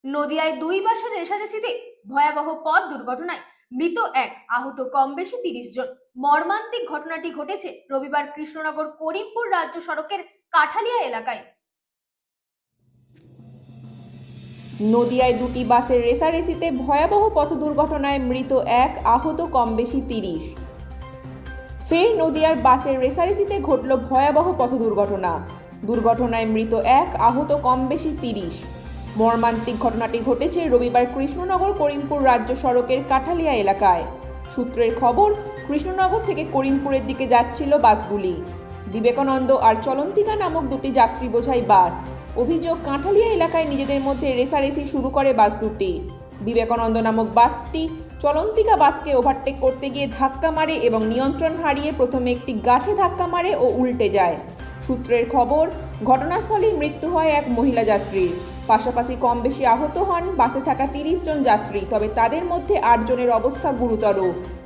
নদিয়ায় 2 বাসের রেষারেষিতে ভয়াবহ পথ দুর্ঘটনায় মৃত 1, আহত কম বেশি 30 জন। মর্মান্তিক ঘটনাটি ঘটেছে রবিবার কৃষ্ণনগর করিমপুর রাজ্য সড়কের কাঠালিয়া এলাকায়। নদিয়ায় 2টি বাসের রেষারেষিতে ভয়াবহ পথ দুর্ঘটনায় মৃত 1, আহত কম বেশি 30। ফের নদিয়ার বাসের রেষারেষিতে ঘটল ভয়াবহ পথ দুর্ঘটনা। দুর্ঘটনায় মৃত 1, আহত কম বেশি 30। মর্মান্তিক ঘটনাটি ঘটেছে রবিবার কৃষ্ণনগর করিমপুর রাজ্য সড়কের কাঠালিয়া এলাকায়। সূত্রের খবর, কৃষ্ণনগর থেকে করিমপুরের দিকে যাচ্ছিল বাসগুলি। বিবেকানন্দ আর চলন্তিকা নামক 2টি যাত্রী বোঝাই বাস। অভিযোগ, কাঠালিয়া এলাকায় নিজেদের মধ্যে রেষারেষি শুরু করে বাস দুটি। বিবেকানন্দ নামক বাসটি চলন্তিকা বাসকে ওভারটেক করতে গিয়ে ধাক্কা মারে এবং নিয়ন্ত্রণ হারিয়ে প্রথমে একটি গাছে ধাক্কা মারে ও উল্টে যায়। সূত্রের খবর, ঘটনাস্থলেই মৃত্যু হয় এক মহিলা যাত্রীর। পাশাপাশি কম বেশি আহত হন বাসে থাকা 30 জন যাত্রী, তবে তাদের মধ্যে 8 জনের অবস্থা গুরুতর।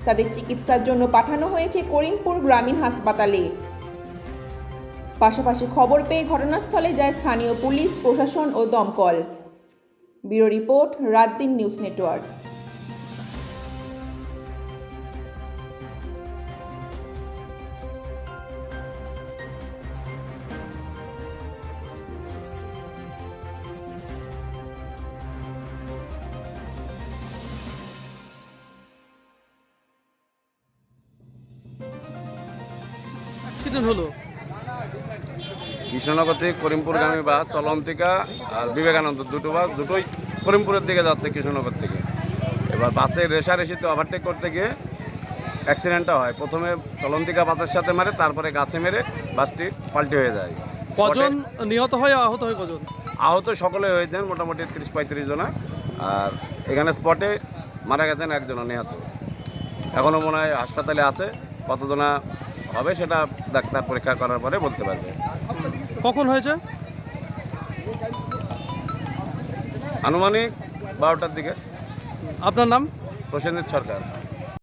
তাদের চিকিৎসার জন্য পাঠানো হয়েছে করিমপুর গ্রামীণ হাসপাতালে। পাশাপাশি খবর পেয়ে ঘটনাস্থলে যায় স্থানীয় পুলিশ, প্রশাসন ও দমকল। Bureau report, রাতদিন news network. Accident হলো কৃষ্ণনগর থেকে করিমপুরগামী বাস চলন্তিকা আর বিবেকানন্দ দুটোই করিমপুরের দিকে যাচ্ছে কৃষ্ণনগর থেকে। এবার বাসের রেষারেষিতে ওভারটেক করতে গিয়ে অ্যাক্সিডেন্টটা হয়। প্রথমে চলন্তিকা বাসের সাথে মারে, তারপরে গাছে মেরে বাসটি পাল্টি হয়ে যায়। কজন নিহত হয়, আহত হয় কজন? আহত সকলে হয়েছেন মোটামুটি 30-35 জনা, আর এখানে স্পটে মারা গেছেন একজন নিহত। এখনও মনে হয় হাসপাতালে আছে। কতজনা হবে সেটা ডাক্তার পরীক্ষা করার পরে বলতে পারবে। কখন হয়েছে? আনুমানিক 12টার দিকে। আপনার নাম? প্রসেনজিৎ সরকার।